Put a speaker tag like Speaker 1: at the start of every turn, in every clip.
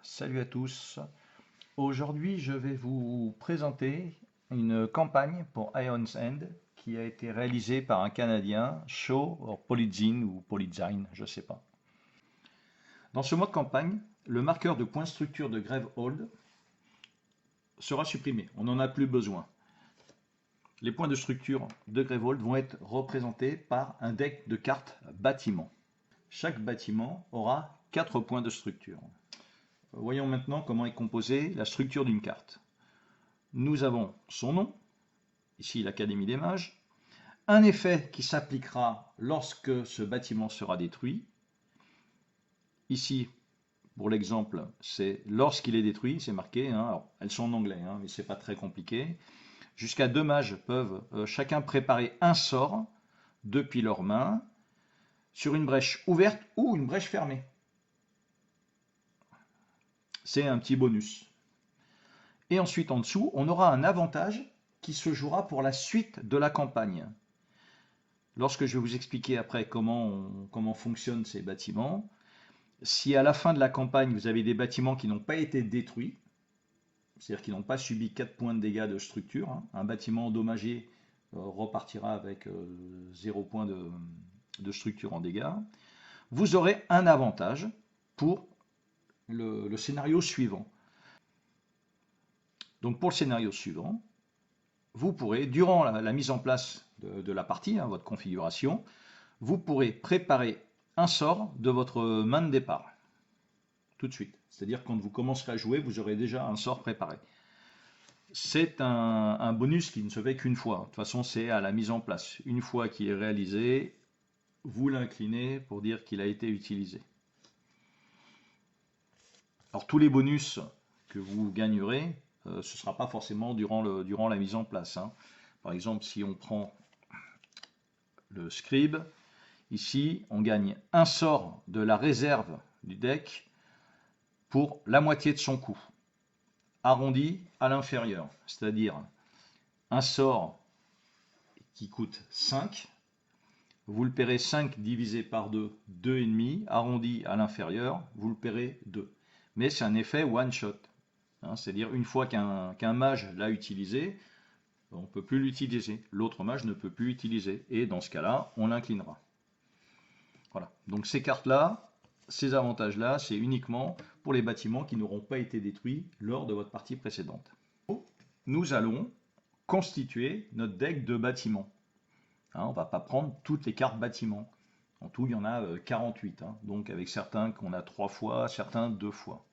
Speaker 1: Salut à tous. Aujourd'hui, je vais vous présenter une campagne pour Ion's End qui a été réalisée par un Canadien, Shaw or Politzine ou Politzine, je ne sais pas. Dans ce mode campagne, le marqueur de point structure de Gravehold sera supprimé. On n'en a plus besoin. Les points de structure de Gravehold vont être représentés par un deck de cartes bâtiment. Chaque bâtiment aura 4 points de structure. Voyons maintenant comment est composée la structure d'une carte. Nous avons son nom, ici l'Académie des Mages, un effet qui s'appliquera lorsque ce bâtiment sera détruit. Ici, pour l'exemple, c'est lorsqu'il est détruit, c'est marqué, hein. Alors, elles sont en anglais, hein, mais ce n'est pas très compliqué. Jusqu'à 2 mages peuvent chacun préparer un sort depuis leurs mains sur une brèche ouverte ou une brèche fermée. C'est un petit bonus. Et ensuite, en dessous, on aura un avantage qui se jouera pour la suite de la campagne. Lorsque je vais vous expliquer après comment fonctionnent ces bâtiments, si à la fin de la campagne, vous avez des bâtiments qui n'ont pas été détruits, c'est-à-dire qui n'ont pas subi 4 points de dégâts de structure, hein, un bâtiment endommagé repartira avec 0 points de structure en dégâts, vous aurez un avantage pour le scénario suivant. Donc pour le scénario suivant, vous pourrez, durant la mise en place de la partie, hein, votre configuration, vous pourrez préparer un sort de votre main de départ, tout de suite. C'est-à-dire quand vous commencerez à jouer, vous aurez déjà un sort préparé. C'est un bonus qui ne se fait qu'une fois. De toute façon, c'est à la mise en place. Une fois qu'il est réalisé, vous l'inclinez pour dire qu'il a été utilisé. Alors tous les bonus que vous gagnerez, ce ne sera pas forcément durant la mise en place, hein. Par exemple, si on prend le scribe, ici, on gagne un sort de la réserve du deck pour la moitié de son coût, arrondi à l'inférieur, c'est-à-dire un sort qui coûte 5, vous le paierez 5 divisé par 2, 2,5, arrondi à l'inférieur, vous le paierez 2. Mais c'est un effet one-shot, hein, c'est-à-dire une fois qu'un mage l'a utilisé, on ne peut plus l'utiliser, l'autre mage ne peut plus l'utiliser, et dans ce cas-là, on l'inclinera. Voilà, donc ces cartes-là, ces avantages-là, c'est uniquement pour les bâtiments qui n'auront pas été détruits lors de votre partie précédente. Nous allons constituer notre deck de bâtiments. Hein, on ne va pas prendre toutes les cartes bâtiments. En tout, il y en a 48. Hein, donc avec certains qu'on a 3 fois, certains 2 fois.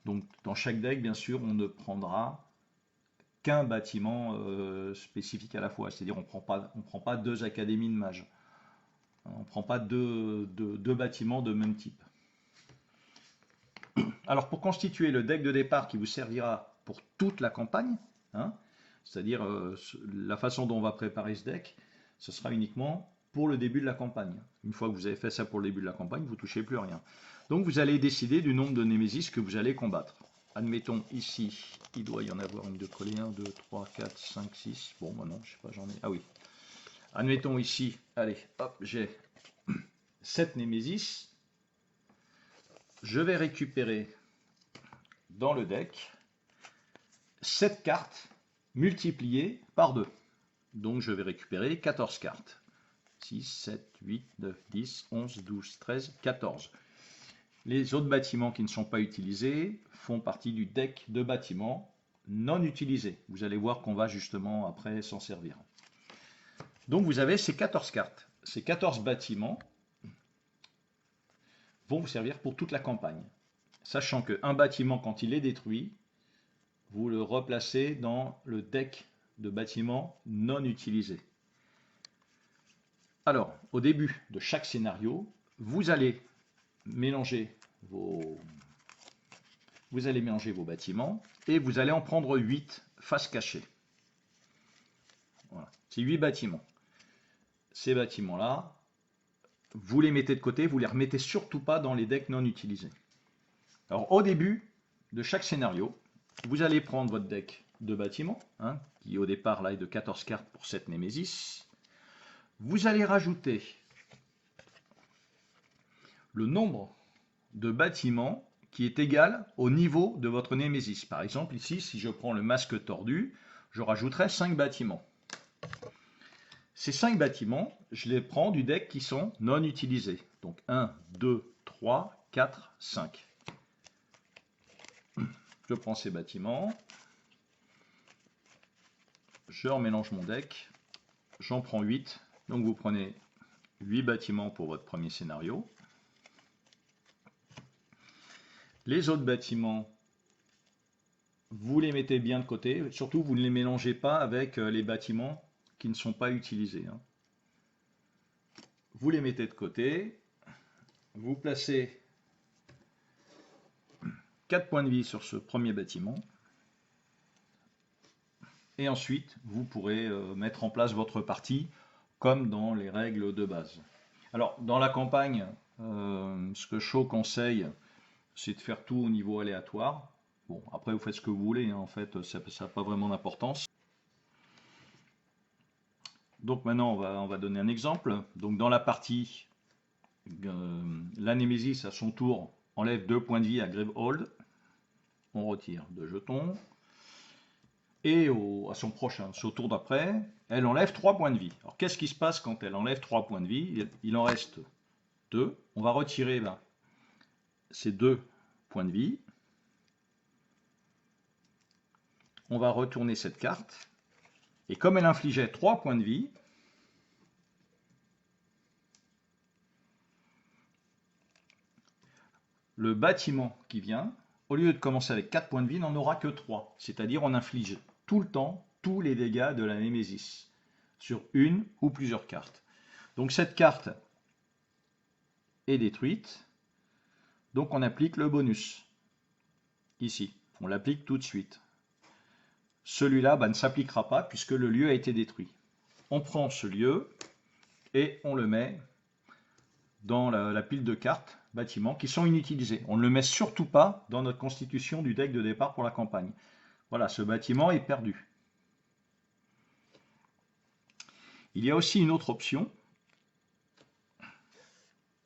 Speaker 1: Donc dans chaque deck, bien sûr, on ne prendra qu'un bâtiment spécifique à la fois. C'est-à-dire on ne prend pas 2 académies de mages. On ne prend pas deux bâtiments de même type. Alors pour constituer le deck de départ qui vous servira pour toute la campagne, hein, c'est-à-dire la façon dont on va préparer ce deck, ce sera uniquement pour le début de la campagne. Une fois que vous avez fait ça pour le début de la campagne, vous ne touchez plus rien. Donc vous allez décider du nombre de Némésis que vous allez combattre. Admettons ici, il doit y en avoir une de collée, 1, 2, 3, 4, 5, 6. Bon, moi non, je sais pas, j'en ai. Ah oui. Admettons ici, allez, hop, j'ai 7 Némésis. Je vais récupérer dans le deck 7 cartes multipliées par 2. Donc je vais récupérer 14 cartes. 6, 7, 8, 9, 10, 11, 12, 13, 14. Les autres bâtiments qui ne sont pas utilisés font partie du deck de bâtiments non utilisés. Vous allez voir qu'on va justement après s'en servir. Donc vous avez ces 14 cartes. Ces 14 bâtiments vont vous servir pour toute la campagne. Sachant qu'un bâtiment, quand il est détruit, vous le replacez dans le deck de bâtiments non utilisés. Alors, au début de chaque scénario, vous allez mélanger vos bâtiments et vous allez en prendre 8 face cachée. Voilà. C'est 8 bâtiments. Ces bâtiments-là, vous les mettez de côté, vous les remettez surtout pas dans les decks non utilisés. Alors, au début de chaque scénario, vous allez prendre votre deck de bâtiments, hein, qui au départ là est de 14 cartes pour 7 Némésis. Vous allez rajouter le nombre de bâtiments qui est égal au niveau de votre Némésis. Par exemple, ici, si je prends le masque tordu, je rajouterai 5 bâtiments. Ces 5 bâtiments, je les prends du deck qui sont non utilisés. Donc 1, 2, 3, 4, 5. Je prends ces bâtiments, je remélange mon deck, j'en prends 8. Donc vous prenez 8 bâtiments pour votre premier scénario. Les autres bâtiments, vous les mettez bien de côté. Surtout, vous ne les mélangez pas avec les bâtiments qui ne sont pas utilisés. Vous les mettez de côté. Vous placez 4 points de vie sur ce premier bâtiment. Et ensuite, vous pourrez mettre en place votre partie comme dans les règles de base. Alors, dans la campagne, ce que Shaw conseille, c'est de faire tout au niveau aléatoire. Bon, après, vous faites ce que vous voulez, hein, en fait, ça n'a pas vraiment d'importance. Donc maintenant, on va donner un exemple. Donc dans la partie, la Némésis, à son tour, enlève 2 points de vie à Gravehold. On retire 2 jetons. Et à son prochain, au tour d'après, elle enlève 3 points de vie. Alors qu'est-ce qui se passe quand elle enlève 3 points de vie? Il en reste 2. On va retirer là, ces 2 points de vie. On va retourner cette carte. Et comme elle infligeait 3 points de vie, le bâtiment qui vient, au lieu de commencer avec 4 points de vie, n'en aura que 3. C'est-à-dire on inflige tout le temps tous les dégâts de la Némésis sur une ou plusieurs cartes. Donc cette carte est détruite. Donc on applique le bonus. Ici, on l'applique tout de suite. Celui-là ne s'appliquera pas puisque le lieu a été détruit. On prend ce lieu et on le met dans la pile de cartes bâtiments qui sont inutilisés. On ne le met surtout pas dans notre constitution du deck de départ pour la campagne. Voilà, ce bâtiment est perdu. Il y a aussi une autre option.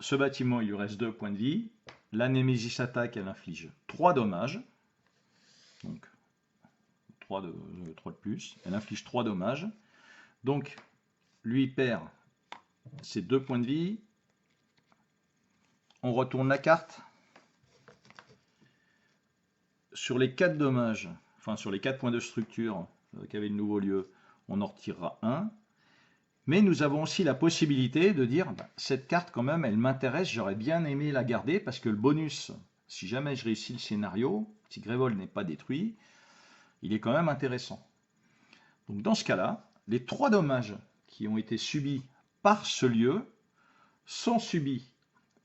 Speaker 1: Ce bâtiment, il lui reste 2 points de vie. La Némésis attaque, elle inflige 3 dommages. Donc 3 de plus. Elle inflige 3 dommages. Donc, lui perd ses 2 points de vie. On retourne la carte. Sur les 4 dommages, enfin sur les 4 points de structure qu'avait le nouveau lieu, on en retirera 1. Mais nous avons aussi la possibilité de dire, cette carte quand même, elle m'intéresse, j'aurais bien aimé la garder, parce que le bonus, si jamais je réussis le scénario, si Gravehold n'est pas détruit, il est quand même intéressant. Donc dans ce cas-là, les 3 dommages qui ont été subis par ce lieu sont subis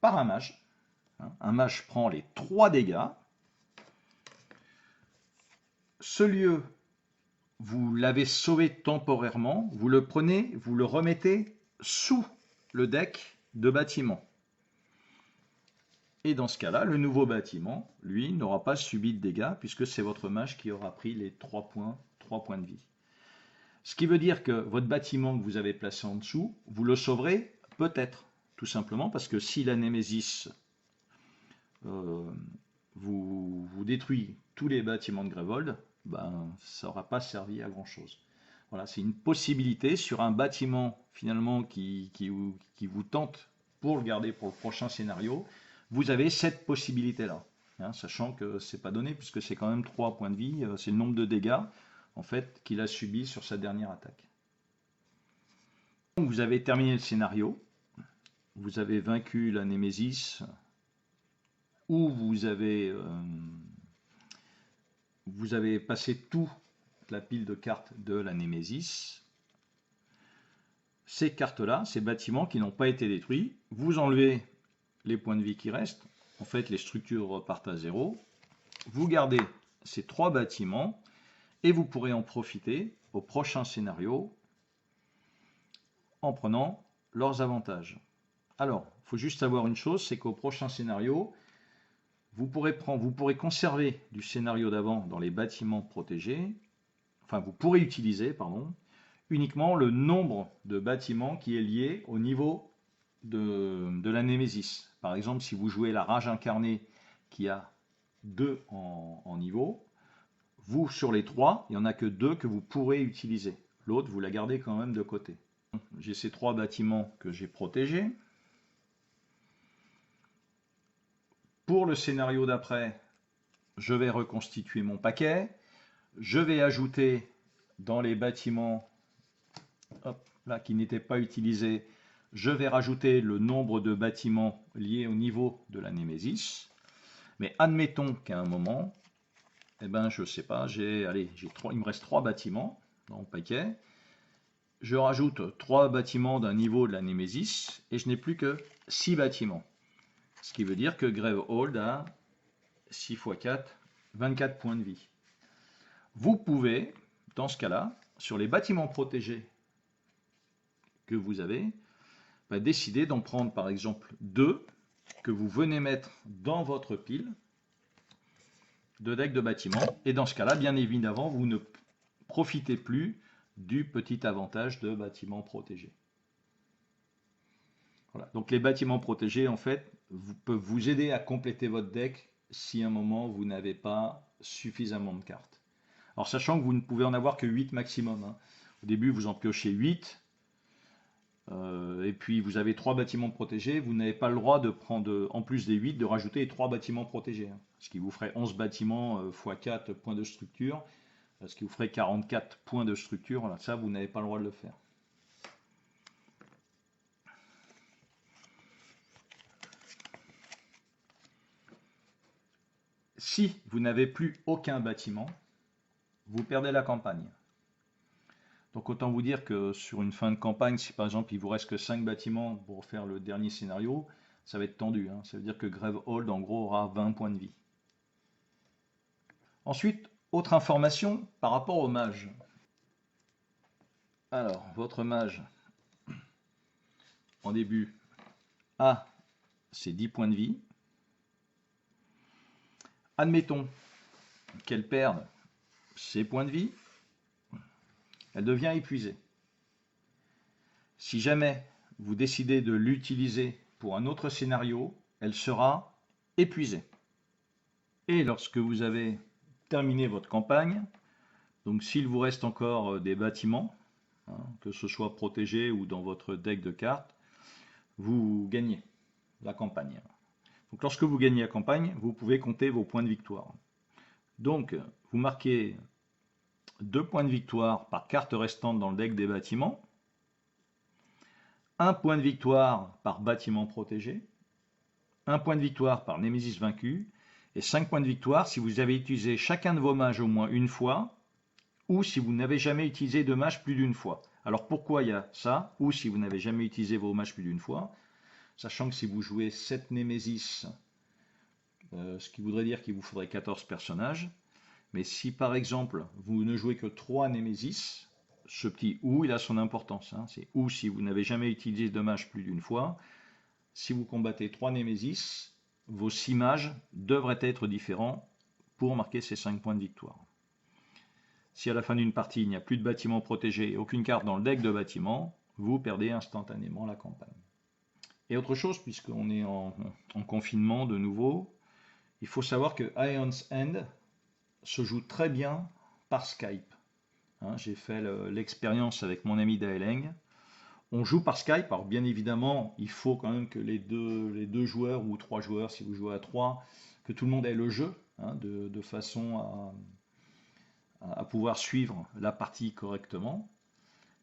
Speaker 1: par un mage. Un mage prend les 3 dégâts. Ce lieu, vous l'avez sauvé temporairement, vous le prenez, vous le remettez sous le deck de bâtiment. Et dans ce cas-là, le nouveau bâtiment, lui, n'aura pas subi de dégâts puisque c'est votre mage qui aura pris les 3 points de vie. Ce qui veut dire que votre bâtiment que vous avez placé en dessous, vous le sauverez peut-être, tout simplement parce que si la Némésis vous détruit tous les bâtiments de Gravehold, ça n'aura pas servi à grand chose. Voilà, c'est une possibilité sur un bâtiment finalement qui vous tente pour le garder pour le prochain scénario. Vous avez cette possibilité-là, sachant que c'est pas donné puisque c'est quand même 3 points de vie, c'est le nombre de dégâts en fait qu'il a subi sur sa dernière attaque. Donc vous avez terminé le scénario, vous avez vaincu la Némésis, ou vous avez passé toute la pile de cartes de la Némésis. Ces cartes-là, ces bâtiments qui n'ont pas été détruits, vous enlevez les points de vie qui restent, en fait les structures repartent à 0, vous gardez ces 3 bâtiments et vous pourrez en profiter au prochain scénario en prenant leurs avantages. Alors, il faut juste savoir une chose, c'est qu'au prochain scénario, vous pourrez conserver du scénario d'avant dans les bâtiments protégés, enfin vous pourrez utiliser, uniquement le nombre de bâtiments qui est lié au niveau de la Némésis. Par exemple, si vous jouez la Rage incarnée qui a 2 en niveau. Vous, sur les 3, il n'y en a que 2 que vous pourrez utiliser. L'autre, vous la gardez quand même de côté. J'ai ces 3 bâtiments que j'ai protégés. Pour le scénario d'après, je vais reconstituer mon paquet. Je vais ajouter dans les bâtiments là, qui n'étaient pas utilisés, je vais rajouter le nombre de bâtiments liés au niveau de la Némésis. Mais admettons qu'à un moment, eh ben, je ne sais pas, il me reste 3 bâtiments dans le paquet. Je rajoute 3 bâtiments d'un niveau de la Némésis et je n'ai plus que 6 bâtiments. Ce qui veut dire que Gravehold a 6 x 4, 24 points de vie. Vous pouvez, dans ce cas-là, sur les bâtiments protégés que vous avez, décider d'en prendre par exemple 2 que vous venez mettre dans votre pile de deck de bâtiments. Et dans ce cas-là, bien évidemment, vous ne profitez plus du petit avantage de bâtiments protégés. Voilà. Donc les bâtiments protégés, en fait, peuvent vous aider à compléter votre deck si à un moment vous n'avez pas suffisamment de cartes. Alors sachant que vous ne pouvez en avoir que 8 maximum. Hein. Au début, vous en piochez 8. Et puis vous avez 3 bâtiments protégés. Vous n'avez pas le droit de prendre, en plus des 8, de rajouter 3 bâtiments protégés. Hein. Ce qui vous ferait 11 bâtiments x 4 points de structure. Ce qui vous ferait 44 points de structure. Voilà, ça, vous n'avez pas le droit de le faire. Si vous n'avez plus aucun bâtiment, vous perdez la campagne. Donc autant vous dire que sur une fin de campagne, si par exemple il vous reste que 5 bâtiments pour faire le dernier scénario, ça va être tendu. Hein. Ça veut dire que Gravehold en gros aura 20 points de vie. Ensuite, autre information par rapport au mage. Alors, votre mage, en début, a ses 10 points de vie. Admettons qu'elle perde ses points de vie, elle devient épuisée. Si jamais vous décidez de l'utiliser pour un autre scénario, elle sera épuisée. Et lorsque vous avez terminé votre campagne, donc s'il vous reste encore des bâtiments, hein, que ce soit protégés ou dans votre deck de cartes, vous gagnez la campagne. Donc lorsque vous gagnez la campagne, vous pouvez compter vos points de victoire. Donc vous marquez 2 points de victoire par carte restante dans le deck des bâtiments, 1 point de victoire par bâtiment protégé, 1 point de victoire par Némésis vaincu, et 5 points de victoire si vous avez utilisé chacun de vos mages au moins une fois, ou si vous n'avez jamais utilisé de mage plus d'une fois. Alors pourquoi il y a ça, ou si vous n'avez jamais utilisé vos mages plus d'une fois, sachant que si vous jouez 7 Némésis, ce qui voudrait dire qu'il vous faudrait 14 personnages, mais si par exemple vous ne jouez que 3 Némésis, ce petit ou il a son importance, hein. C'est ou si vous n'avez jamais utilisé de mage plus d'une fois, si vous combattez 3 Némésis, vos 6 mages devraient être différents pour marquer ces 5 points de victoire. Si à la fin d'une partie il n'y a plus de bâtiments protégés et aucune carte dans le deck de bâtiments, vous perdez instantanément la campagne. Et autre chose, puisqu'on est en confinement de nouveau, il faut savoir que Ion's End se joue très bien par Skype. Hein, j'ai fait l'expérience avec mon ami Daeleng. On joue par Skype. Alors bien évidemment, il faut quand même que les deux joueurs ou 3 joueurs, si vous jouez à 3, que tout le monde ait le jeu, hein, de façon à pouvoir suivre la partie correctement.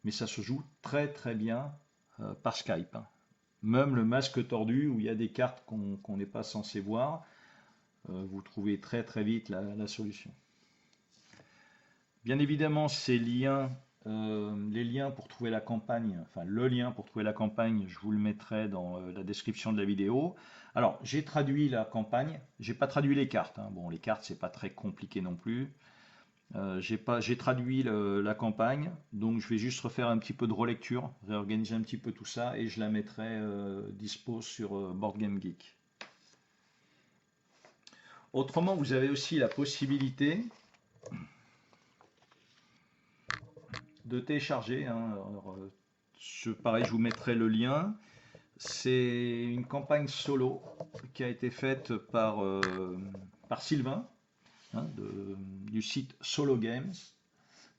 Speaker 1: Mais ça se joue très très bien par Skype. Hein. Même le masque tordu, où il y a des cartes qu'on n'est pas censé voir, vous trouvez très très vite la solution. Bien évidemment, ces liens, les liens pour trouver la campagne, enfin le lien pour trouver la campagne, je vous le mettrai dans la description de la vidéo. Alors, j'ai traduit la campagne, j'ai pas traduit les cartes. Hein. Bon, les cartes, c'est pas très compliqué non plus. J'ai traduit la campagne, donc je vais juste refaire un petit peu de relecture, réorganiser un petit peu tout ça et je la mettrai dispo sur Board Game Geek. Autrement, vous avez aussi la possibilité de télécharger. Hein, alors, pareil, je vous mettrai le lien. C'est une campagne solo qui a été faite par par Sylvain, hein, du site Solo Games.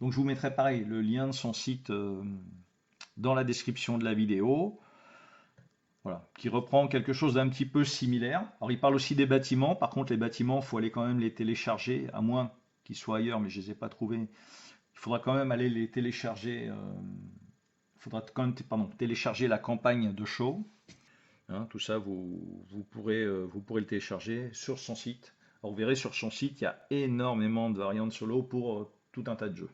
Speaker 1: Donc je vous mettrai pareil le lien de son site dans la description de la vidéo. Voilà, qui reprend quelque chose d'un petit peu similaire. Alors il parle aussi des bâtiments, par contre les bâtiments, il faut aller quand même les télécharger, à moins qu'ils soient ailleurs, mais je ne les ai pas trouvés. Il faudra quand même aller les télécharger, il faudra quand même télécharger la campagne de show. Hein, tout ça, vous pourrez le télécharger sur son site. Alors, vous verrez sur son site, il y a énormément de variantes solo pour tout un tas de jeux.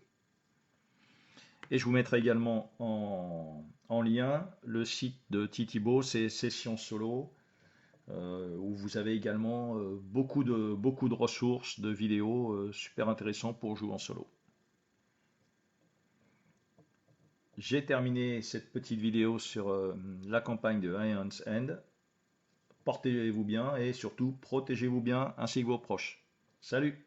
Speaker 1: Et je vous mettrai également en lien le site de Titibo, c'est Sessions Solo, où vous avez également beaucoup de ressources, de vidéos super intéressantes pour jouer en solo. J'ai terminé cette petite vidéo sur la campagne de Iron's End. Portez-vous bien et surtout protégez-vous bien ainsi que vos proches. Salut!